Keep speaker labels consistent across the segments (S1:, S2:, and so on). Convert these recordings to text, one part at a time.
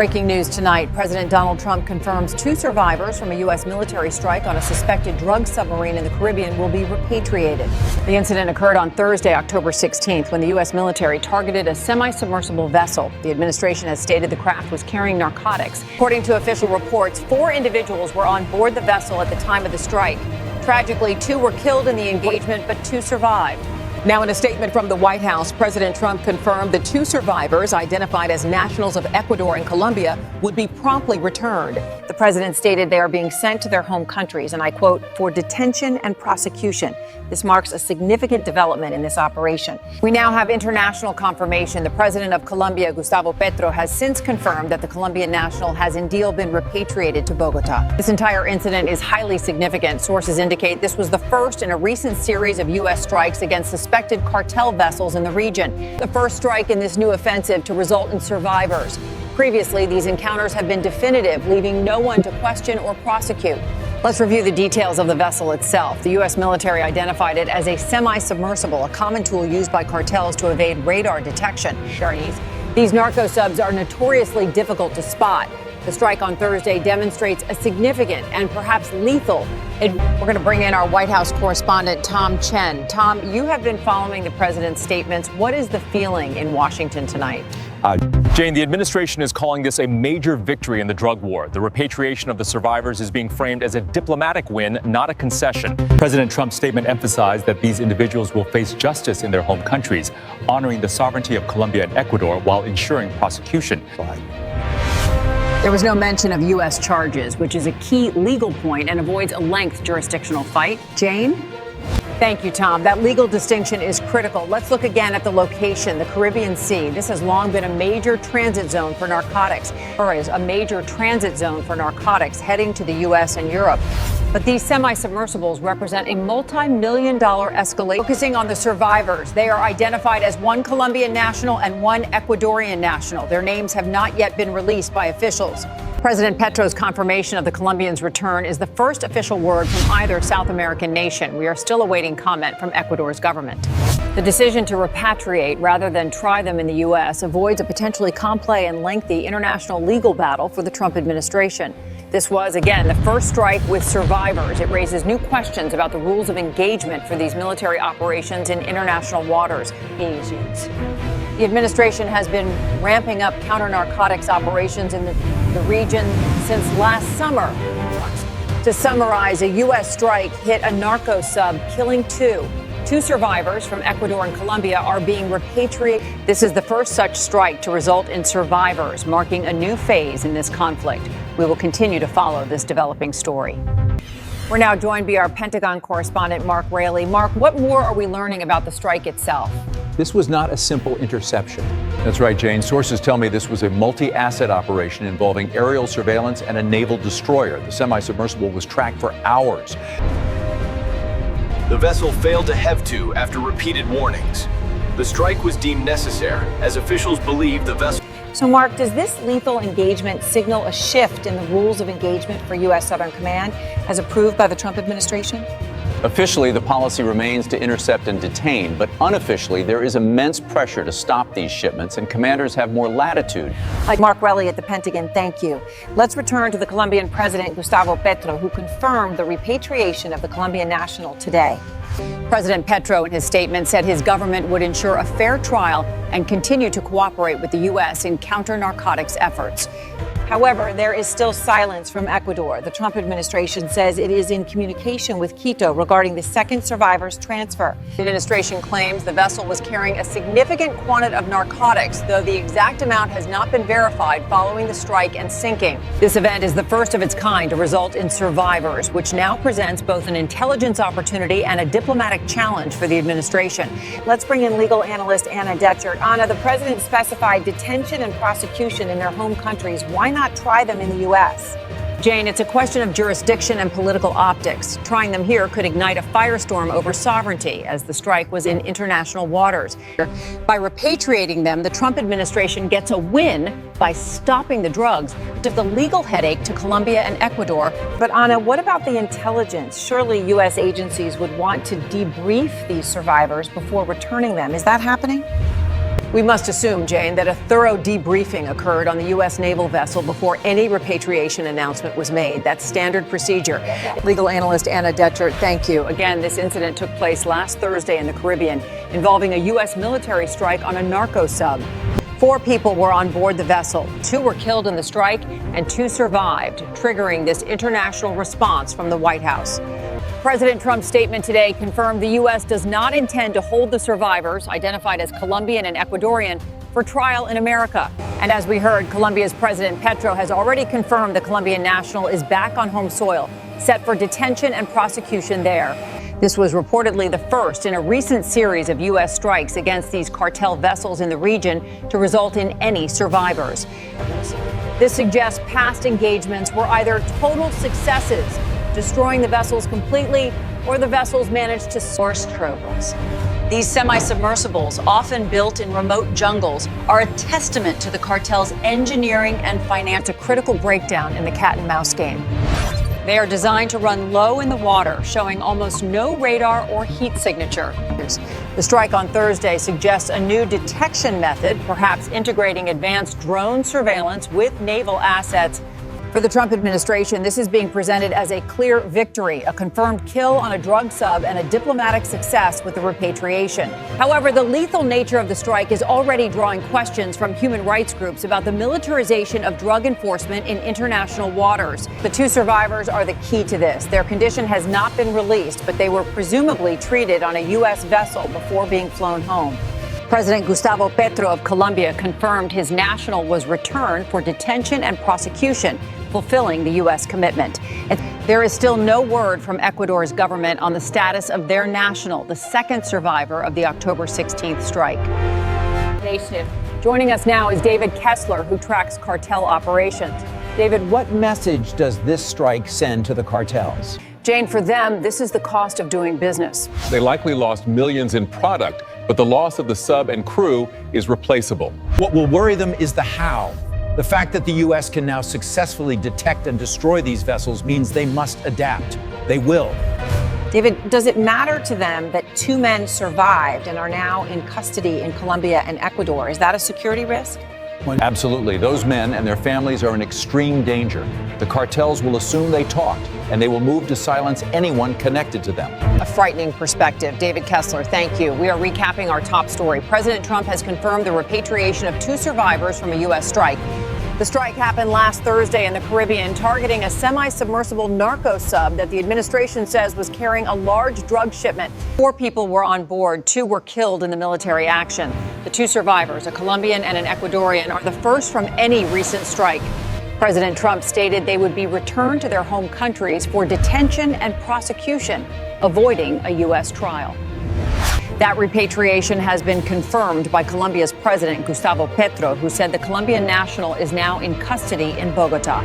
S1: Breaking news tonight, President Donald Trump confirms 2 survivors from a U.S. military strike on a suspected drug submarine in the Caribbean will be repatriated. The incident occurred on Thursday, October 16th, when the U.S. military targeted a semi-submersible vessel. The administration has stated the craft was carrying narcotics. According to official reports, 4 individuals were on board the vessel at the time of the strike. Tragically, 2 were killed in the engagement, but 2 survived. Now, in a statement from the White House, President Trump confirmed the 2 survivors, identified as nationals of Ecuador and Colombia, would be promptly returned. The president stated they are being sent to their home countries, and I quote, for detention and prosecution. This marks a significant development in this operation. We now have international confirmation. The president of Colombia, Gustavo Petro, has since confirmed that the Colombian national has indeed been repatriated to Bogota. This entire incident is highly significant. Sources indicate this was the first in a recent series of U.S. strikes against suspected cartel vessels in the region. The first strike in this new offensive to result in survivors. Previously, these encounters have been definitive, leaving no one to question or prosecute. Let's review the details of the vessel itself. The U.S. military identified it as a semi-submersible, a common tool used by cartels to evade radar detection. These narco-subs are notoriously difficult to spot. The strike on Thursday demonstrates a significant and perhaps lethal. We're going to bring in our White House correspondent, Tom Chen. Tom, you have been following the president's statements. What is the feeling in Washington tonight?
S2: Jane, the administration is calling this a major victory in the drug war. The repatriation of the survivors is being framed as a diplomatic win, not a concession. President Trump's statement emphasized that these individuals will face justice in their home countries, honoring the sovereignty of Colombia and Ecuador while ensuring prosecution.
S1: There was no mention of U.S. charges, which is a key legal point and avoids a lengthy jurisdictional fight. Jane? Thank you, Tom. That legal distinction is critical. Let's look again at the location, the Caribbean Sea. This has long been a major transit zone for narcotics, or is a major transit zone for narcotics heading to the U.S. and Europe. But these semi-submersibles represent a multi-million-dollar escalation. Focusing on the survivors, they are identified as 1 Colombian national and 1 Ecuadorian national. Their names have not yet been released by officials. President Petro's confirmation of the Colombians' return is the first official word from either South American nation. We are still awaiting comment from Ecuador's government. The decision to repatriate rather than try them in the U.S. avoids a potentially complex and lengthy international legal battle for the Trump administration. This was, again, the first strike with survivors. It raises new questions about the rules of engagement for these military operations in international waters. The administration has been ramping up counter-narcotics operations in the region since last summer. To summarize, a U.S. strike hit a narco-sub, killing 2. 2 survivors from Ecuador and Colombia are being repatriated. This is the first such strike to result in survivors, marking a new phase in this conflict. We will continue to follow this developing story. We're now joined by our Pentagon correspondent, Mark Raley. Mark, what more are we learning about the strike itself?
S3: This was not a simple interception. That's right, Jane. Sources tell me this was a multi-asset operation involving aerial surveillance and a naval destroyer. The semi-submersible was tracked for hours.
S4: The vessel failed to heave to after repeated warnings. The strike was deemed necessary, as officials believe the vessel...
S1: So, Mark, does this lethal engagement signal a shift in the rules of engagement for U.S. Southern Command as approved by the Trump administration?
S3: Officially, the policy remains to intercept and detain, but unofficially, there is immense pressure to stop these shipments, and commanders have more latitude.
S1: Mark Raley at the Pentagon, thank you. Let's return to the Colombian President Gustavo Petro, who confirmed the repatriation of the Colombian national today. President Petro, in his statement, said his government would ensure a fair trial and continue to cooperate with the U.S. in counter-narcotics efforts. However, there is still silence from Ecuador. The Trump administration says it is in communication with Quito regarding the second survivor's transfer. The administration claims the vessel was carrying a significant quantity of narcotics, though the exact amount has not been verified following the strike and sinking. This event is the first of its kind to result in survivors, which now presents both an intelligence opportunity and a diplomatic challenge for the administration. Let's bring in legal analyst Anna Detchert. Anna, the president specified detention and prosecution in their home countries. Why not try them in the U.S.? Jane, it's a question of jurisdiction and political optics. Trying them here could ignite a firestorm over sovereignty, as the strike was in international waters. By repatriating them, the Trump administration gets a win by stopping the drugs, to the legal headache to Colombia and Ecuador. But Anna, what about the intelligence? Surely U.S. agencies would want to debrief these survivors before returning them. Is that happening? We must assume, Jane, that a thorough debriefing occurred on the U.S. naval vessel before any repatriation announcement was made. That's standard procedure. Legal analyst Anna Detchert, thank you. Again, this incident took place last Thursday in the Caribbean, involving a U.S. military strike on a narco-sub. 4 people were on board the vessel. 2 were killed in the strike and 2 survived, triggering this international response from the White House. President Trump's statement today confirmed the U.S. does not intend to hold the survivors, identified as Colombian and Ecuadorian, for trial in America. And as we heard, Colombia's President Petro has already confirmed the Colombian national is back on home soil, set for detention and prosecution there. This was reportedly the first in a recent series of U.S. strikes against these cartel vessels in the region to result in any survivors. This suggests past engagements were either total successes, destroying the vessels completely, or the vessels managed to source trophies. These semi-submersibles, often built in remote jungles, are a testament to the cartel's engineering and finance, a critical breakdown in the cat-and-mouse game. They are designed to run low in the water, showing almost no radar or heat signature. The strike on Thursday suggests a new detection method, perhaps integrating advanced drone surveillance with naval assets. For the Trump administration, this is being presented as a clear victory, a confirmed kill on a drug sub, and a diplomatic success with the repatriation. However, the lethal nature of the strike is already drawing questions from human rights groups about the militarization of drug enforcement in international waters. The 2 survivors are the key to this. Their condition has not been released, but they were presumably treated on a U.S. vessel before being flown home. President Gustavo Petro of Colombia confirmed his national was returned for detention and prosecution, fulfilling the U.S. commitment. There is still no word from Ecuador's government on the status of their national, the second survivor of the October 16th strike. Joining us now is David Kessler, who tracks cartel operations.
S5: David, what message does this strike send to the cartels?
S1: Jane, for them, this is the cost of doing business.
S6: They likely lost millions in product, but the loss of the sub and crew is replaceable.
S5: What will worry them is the how. The fact that the U.S. can now successfully detect and destroy these vessels means they must adapt. They will.
S1: David, does it matter to them that 2 men survived and are now in custody in Colombia and Ecuador? Is that a security risk?
S3: Absolutely. Those men and their families are in extreme danger. The cartels will assume they talked, and they will move to silence anyone connected to them.
S1: A frightening perspective. David Kessler, thank you. We are recapping our top story. President Trump has confirmed the repatriation of 2 survivors from a U.S. strike. The strike happened last Thursday in the Caribbean, targeting a semi-submersible narco-sub that the administration says was carrying a large drug shipment. 4 people were on board. 2 were killed in the military action. The 2 survivors, a Colombian and an Ecuadorian, are the first from any recent strike. President Trump stated they would be returned to their home countries for detention and prosecution, avoiding a U.S. trial. That repatriation has been confirmed by Colombia's President Gustavo Petro, who said the Colombian national is now in custody in Bogota.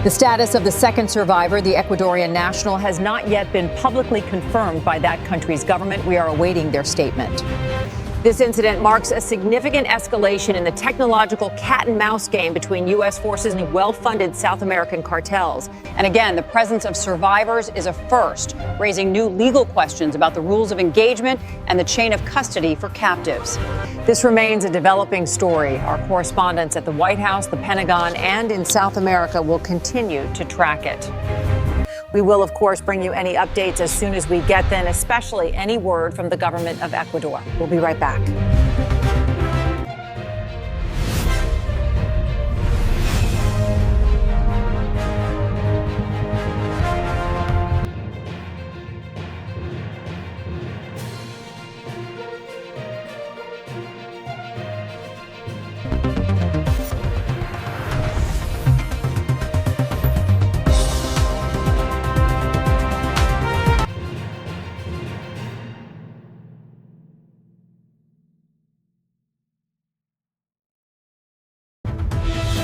S1: The status of the second survivor, the Ecuadorian national, has not yet been publicly confirmed by that country's government. We are awaiting their statement. This incident marks a significant escalation in the technological cat-and-mouse game between U.S. forces and well-funded South American cartels. And again, the presence of survivors is a first, raising new legal questions about the rules of engagement and the chain of custody for captives. This remains a developing story. Our correspondents at the White House, the Pentagon, and in South America will continue to track it. We will, of course, bring you any updates as soon as we get them, especially any word from the government of Ecuador. We'll be right back.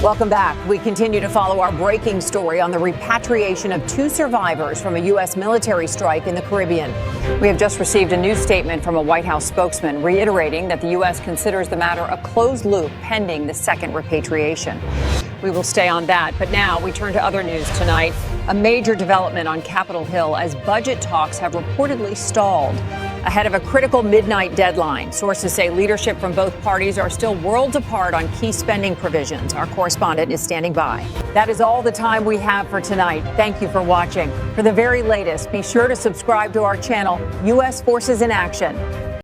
S1: Welcome back. We continue to follow our breaking story on the repatriation of 2 survivors from a U.S. military strike in the Caribbean. We have just received a new statement from a White House spokesman reiterating that the U.S. considers the matter a closed loop pending the second repatriation. We will stay on that. But now we turn to other news tonight. A major development on Capitol Hill as budget talks have reportedly stalled. ahead of a critical midnight deadline. Sources say leadership from both parties are still worlds apart on key spending provisions. Our correspondent is standing by. That is all the time we have for tonight. Thank you for watching. For the very latest, be sure to subscribe to our channel, U.S. Forces in Action.